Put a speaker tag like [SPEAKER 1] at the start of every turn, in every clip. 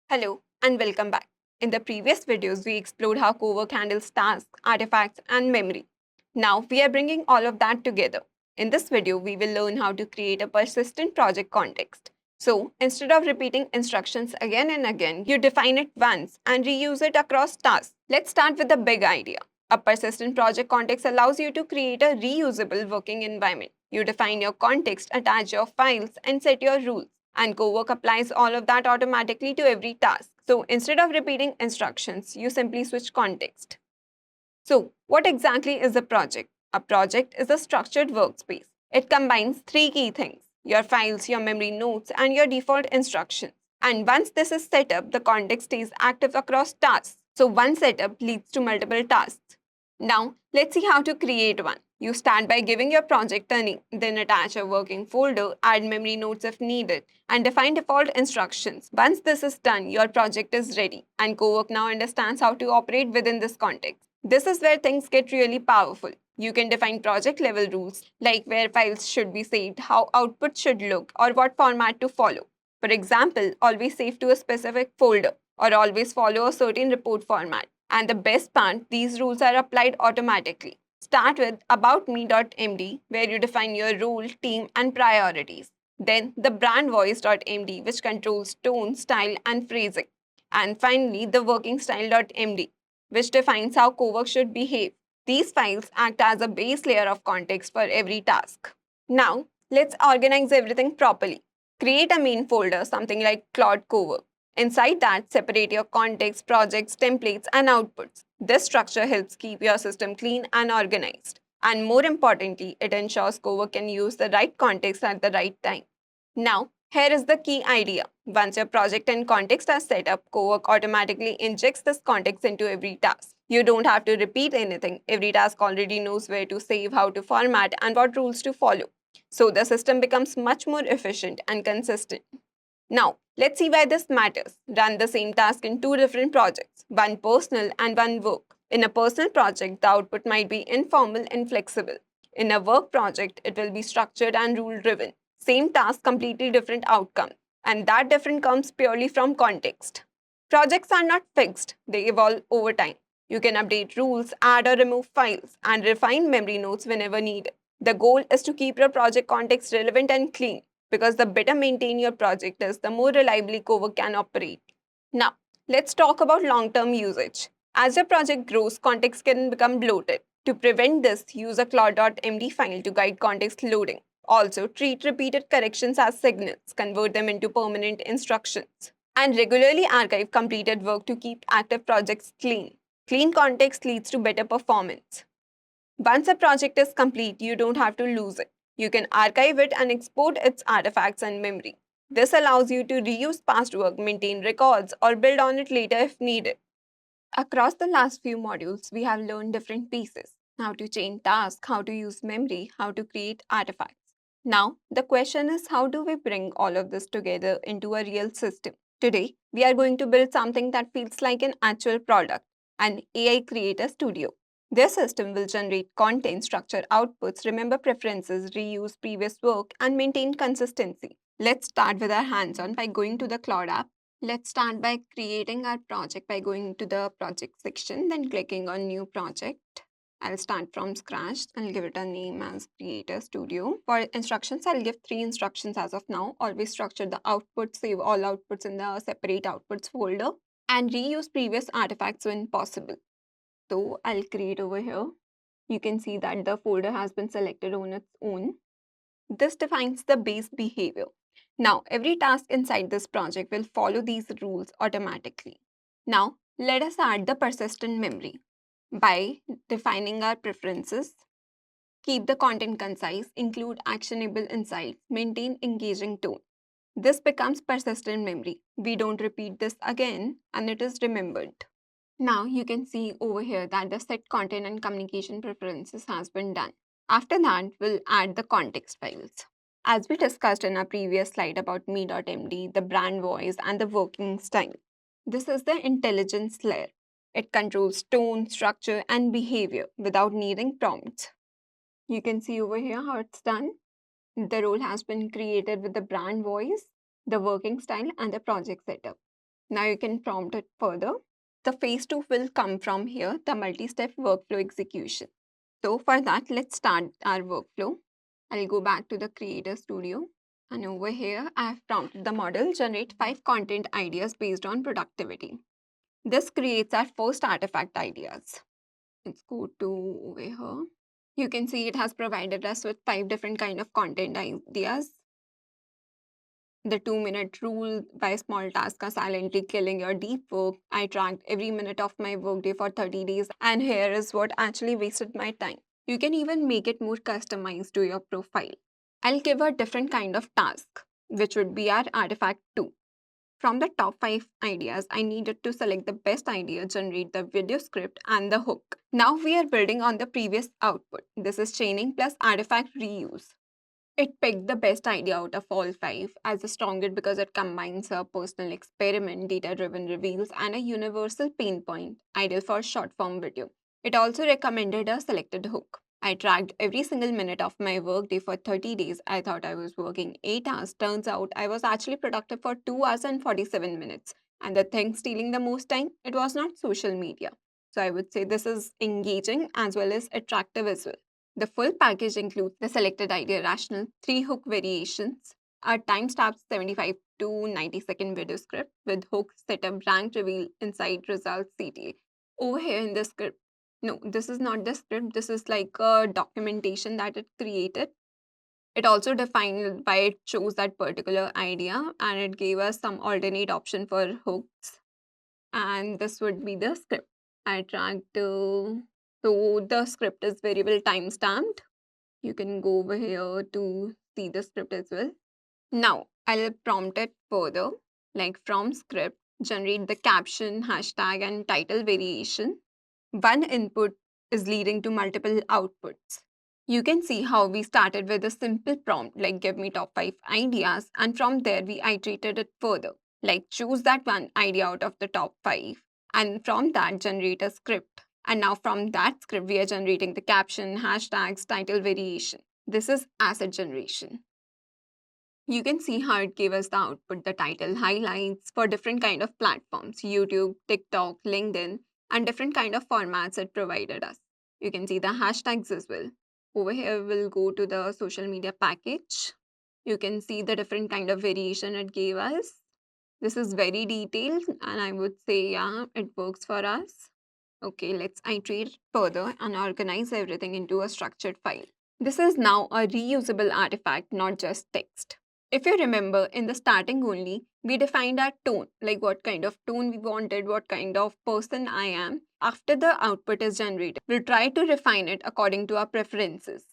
[SPEAKER 1] Hello and welcome back. In the previous videos, we explored how Co-work handles tasks, artifacts, and memory. Now we are bringing all of that together. In this video, we will learn how to create a persistent project context. So instead of repeating instructions again and again, you define it once and reuse it across tasks. Let's start with the big idea. A persistent project context allows you to create a reusable working environment. You define your context, attach your files, and set your rules. And Co-work applies all of that automatically to every task. So instead of repeating instructions, you simply switch context. So what exactly is a project? A project is a structured workspace. It combines three key things: your files, your memory notes, and your default instructions. And once this is set up, the context stays active across tasks. So one setup leads to multiple tasks. Now, let's see how to create one. You start by giving your project a name, then attach a working folder, add memory notes if needed, and define default instructions. Once this is done, your project is ready, and Co-work now understands how to operate within this context. This is where things get really powerful. You can define project level rules, like where files should be saved, how output should look, or what format to follow. For example, always save to a specific folder, or always follow a certain report format. And the best part, these rules are applied automatically. Start with aboutme.md, where you define your role, team, and priorities. Then the brand-voice.md, which controls tone, style, and phrasing. And finally, the working-style.md, which defines how Co-work should behave. These files act as a base layer of context for every task. Now, let's organize everything properly. Create a main folder, something like Claude Co-work. Inside that, separate your context, projects, templates, and outputs. This structure helps keep your system clean and organized. And more importantly, it ensures Co-work can use the right context at the right time. Now, here is the key idea. Once your project and context are set up, Co-work automatically injects this context into every task. You don't have to repeat anything. Every task already knows where to save, how to format, and what rules to follow. So the system becomes much more efficient and consistent. Now, let's see why this matters. Run the same task in two different projects, one personal and one work. In a personal project, the output might be informal and flexible. In a work project, it will be structured and rule driven. Same task, completely different outcome. And that difference comes purely from context. Projects are not fixed, they evolve over time. You can update rules, add or remove files, and refine memory notes whenever needed. The goal is to keep your project context relevant and clean, because the better maintained your project is, the more reliably Co-work can operate. Now, let's talk about long-term usage. As your project grows, context can become bloated. To prevent this, use a claude.md file to guide context loading. Also, treat repeated corrections as signals, convert them into permanent instructions, and regularly archive completed work to keep active projects clean. Clean context leads to better performance. Once a project is complete, you don't have to lose it. You can archive it and export its artifacts and memory. This allows you to reuse past work, maintain records, or build on it later if needed. Across the last few modules, we have learned different pieces: how to chain tasks, how to use memory, how to create artifacts. Now, the question is, how do we bring all of this together into a real system? Today, we are going to build something that feels like an actual product, an AI Creator Studio. This system will generate content, structure outputs, remember preferences, reuse previous work, and maintain consistency. Let's start with our hands on by going to the Cloud app. Let's start by creating our project by going to the project section, then clicking on new project. I'll start from scratch. I'll give it a name as Creator Studio. For instructions, I'll give 3 instructions as of now. Always structure the output, save all outputs in the separate outputs folder, and reuse previous artifacts when possible. So I'll create over here. You can see that the folder has been selected on its own. This defines the base behavior. Now, every task inside this project will follow these rules automatically. Now, let us add the persistent memory by defining our preferences. Keep the content concise, include actionable insights, maintain engaging tone. This becomes persistent memory. We don't repeat this again, and it is remembered. Now you can see over here that the set content and communication preferences has been done. After that, we'll add the context files. As we discussed in our previous slide about me.md, the brand voice, and the working style. This is the intelligence layer. It controls tone, structure, and behavior without needing prompts. You can see over here how it's done. The role has been created with the brand voice, the working style, and the project setup. Now you can prompt it further. The phase 2 will come from here, the multi-step workflow execution. So for that, let's start our workflow. I'll go back to the Creator Studio. And over here, I've prompted the model generate 5 content ideas based on productivity. This creates our first artifact ideas. Let's go to over here. You can see it has provided us with 5 different kind of content ideas. The 2-minute rule, by small tasks are silently killing your deep work. I tracked every minute of my workday for 30 days, and here is what actually wasted my time. You can even make it more customized to your profile. I'll give a different kind of task, which would be our artifact 2. From the top 5 ideas, I needed to select the best idea, generate the video script, and the hook. Now we are building on the previous output. This is training plus artifact reuse. It picked the best idea out of all 5 as the strongest because it combines a personal experiment, data driven reveals, and a universal pain point, ideal for short form video. It also recommended a selected hook. I tracked every single minute of my workday for 30 days. I thought I was working 8 hours. Turns out I was actually productive for 2 hours and 47 minutes. And the thing stealing the most time, it was not social media. So I would say this is engaging as well as attractive as well. The full package includes the selected idea rational, 3 hook variations, a timestamped 75 to 90-second video script with hook setup rank reveal inside results CTA. Over here in the script, no, this is not the script, this is like a documentation that it created. It also defined why it chose that particular idea, and it gave us some alternate option for hooks. And this would be the script. I tracked, so the script is variable timestamped. You can go over here to see the script as well. Now, I'll prompt it further, like from script, generate the caption, hashtag, and title variation. One input is leading to multiple outputs. You can see how we started with a simple prompt, like give me top 5 ideas, and from there we iterated it further, like choose that one idea out of the top 5, and from that generate a script. And now from that script, we are generating the caption, hashtags, title variation. This is asset generation. You can see how it gave us the output, the title highlights for different kind of platforms, YouTube, TikTok, LinkedIn, and different kind of formats it provided us. You can see the hashtags as well. Over here, we'll go to the social media package. You can see the different kind of variation it gave us. This is very detailed, and I would say, yeah, it works for us. Okay, let's iterate further and organize everything into a structured file. This is now a reusable artifact, not just text. If you remember, in the starting only, we defined our tone, like what kind of tone we wanted, what kind of person I am. After the output is generated, we'll try to refine it according to our preferences.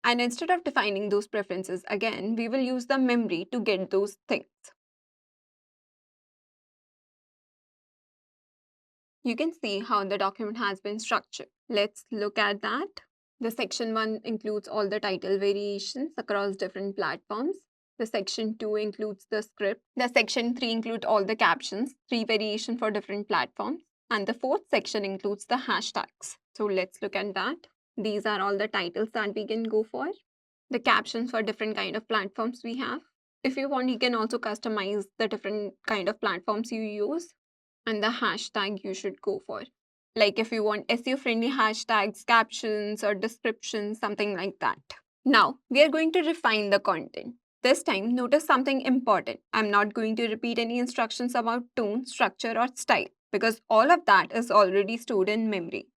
[SPEAKER 1] And instead of defining those preferences again, we will use the memory to get those things. You can see how the document has been structured. Let's look at that. The section 1 includes all the title variations across different platforms. The section 2 includes the script. The section 3 includes all the captions, 3 variations for different platforms. And the fourth section includes the hashtags. So let's look at that. These are all the titles that we can go for. The captions for different kind of platforms we have. If you want, you can also customize the different kind of platforms you use and the hashtag you should go for. Like if you want SEO friendly hashtags, captions, or descriptions, something like that. Now, we are going to refine the content. This time, notice something important. I'm not going to repeat any instructions about tone, structure, or style because all of that is already stored in memory.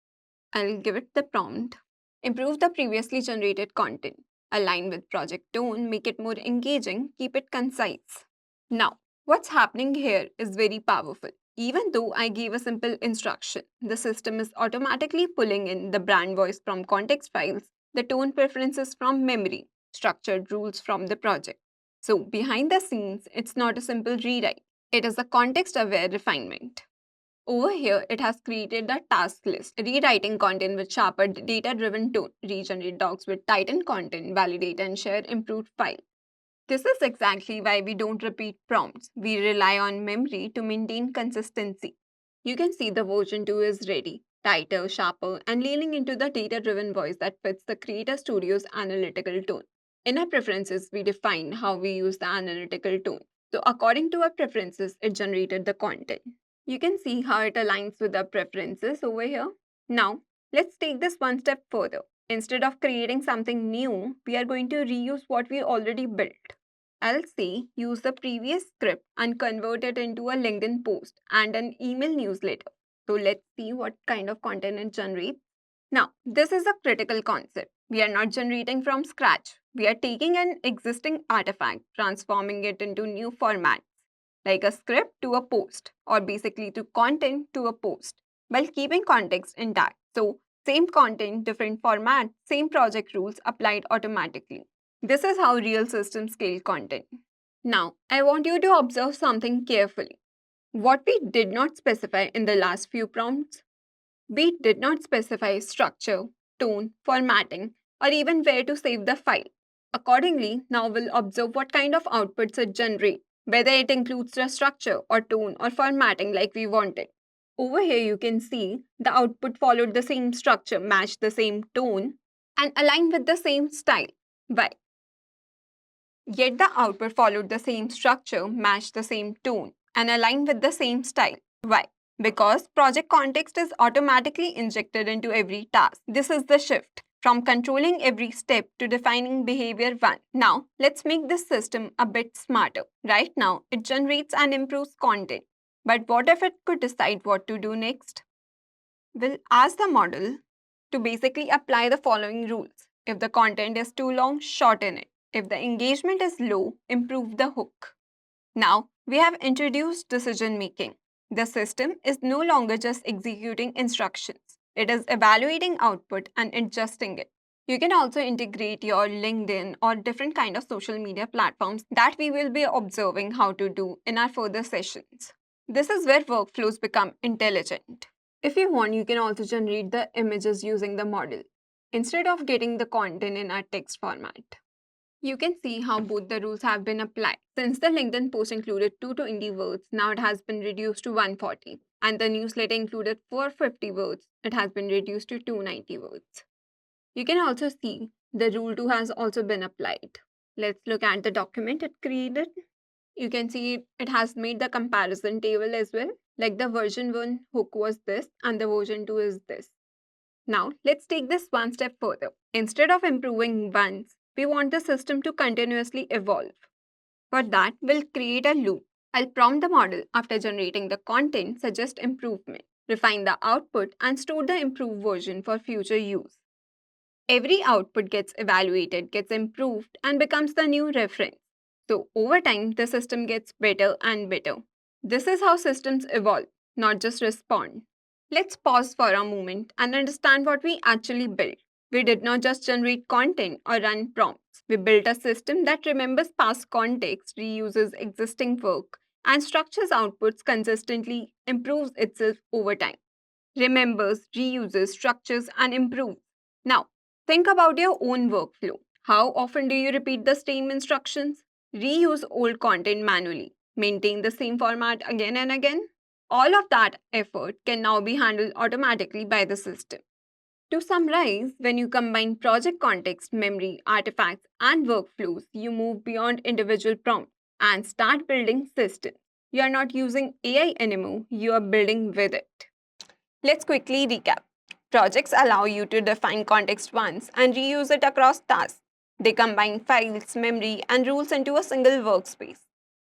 [SPEAKER 1] I'll give it the prompt. Improve the previously generated content. Align with project tone, make it more engaging, keep it concise. Now, what's happening here is very powerful. Even though I gave a simple instruction, the system is automatically pulling in the brand voice from context files, the tone preferences from memory, structured rules from the project. So, behind the scenes, it's not a simple rewrite, it is a context aware refinement. Over here, it has created a task list, rewriting content with sharper data-driven tone, regenerate docs with tightened content, validate and share improved file. This is exactly why we don't repeat prompts. We rely on memory to maintain consistency. You can see the version 2 is ready, tighter, sharper, and leaning into the data-driven voice that fits the Creator Studio's analytical tone. In our preferences, we define how we use the analytical tone. So according to our preferences, it generated the content. You can see how it aligns with our preferences over here. Now, let's take this one step further. Instead of creating something new, we are going to reuse what we already built. I'll say use the previous script and convert it into a LinkedIn post and an email newsletter. So let's see what kind of content it generates. Now, this is a critical concept. We are not generating from scratch. We are taking an existing artifact, transforming it into new formats, like a script to a post, or basically to content to a post, while keeping context intact. So, same content, different format, same project rules applied automatically. This is how real systems scale content. Now, I want you to observe something carefully. What we did not specify in the last few prompts, we did not specify structure, tone, formatting, or even where to save the file. Accordingly, now we'll observe what kind of outputs it generates, whether it includes the structure or tone or formatting like we wanted. Over here, you can see the output followed the same structure, matched the same tone, and aligned with the same style. Why? Yet the output followed the same structure, matched the same tone, and aligned with the same style. Why? Because project context is automatically injected into every task. This is the shift from controlling every step to defining behavior one. Now, let's make this system a bit smarter. Right now, it generates and improves content. But what if it could decide what to do next? We'll ask the model to basically apply the following rules. If the content is too long, shorten it. If the engagement is low, improve the hook. Now, we have introduced decision making. The system is no longer just executing instructions. It is evaluating output and adjusting it. You can also integrate your LinkedIn or different kind of social media platforms that we will be observing how to do in our further sessions. This is where workflows become intelligent. If you want, you can also generate the images using the model instead of getting the content in our text format. You can see how both the rules have been applied. Since the LinkedIn post included 220 words, now it has been reduced to 140. And the newsletter included 450 words, it has been reduced to 290 words. You can also see the rule 2 has also been applied. Let's look at the document it created. You can see it has made the comparison table as well. Like the version 1 hook was this and the version 2 is this. Now, let's take this one step further. Instead of improving once, we want the system to continuously evolve. For that, we'll create a loop. I'll prompt the model after generating the content, suggest improvement, refine the output, and store the improved version for future use. Every output gets evaluated, gets improved, and becomes the new reference. So, over time, the system gets better and better. This is how systems evolve, not just respond. Let's pause for a moment and understand what we actually built. We did not just generate content or run prompts. We built a system that remembers past context, reuses existing work, and structures outputs consistently, improves itself over time. Remembers, reuses, structures, and improves. Now, think about your own workflow. How often do you repeat the same instructions? Reuse old content manually. Maintain the same format again and again? All of that effort can now be handled automatically by the system. To summarize, when you combine project context, memory, artifacts, and workflows, you move beyond individual prompts and start building systems. You are not using AI anymore, you are building with it. Let's quickly recap. Projects allow you to define context once and reuse it across tasks. They combine files, memory, and rules into a single workspace.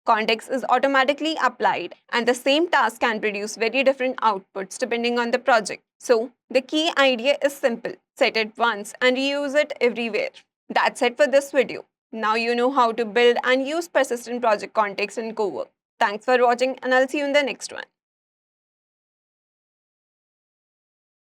[SPEAKER 1] Context is automatically applied, and the same task can produce very different outputs depending on the project. So, the key idea is simple. Set it once and reuse it everywhere. That's it for this video. Now you know how to build and use persistent project context in Co-work. Thanks for watching, and I'll see you in the next one.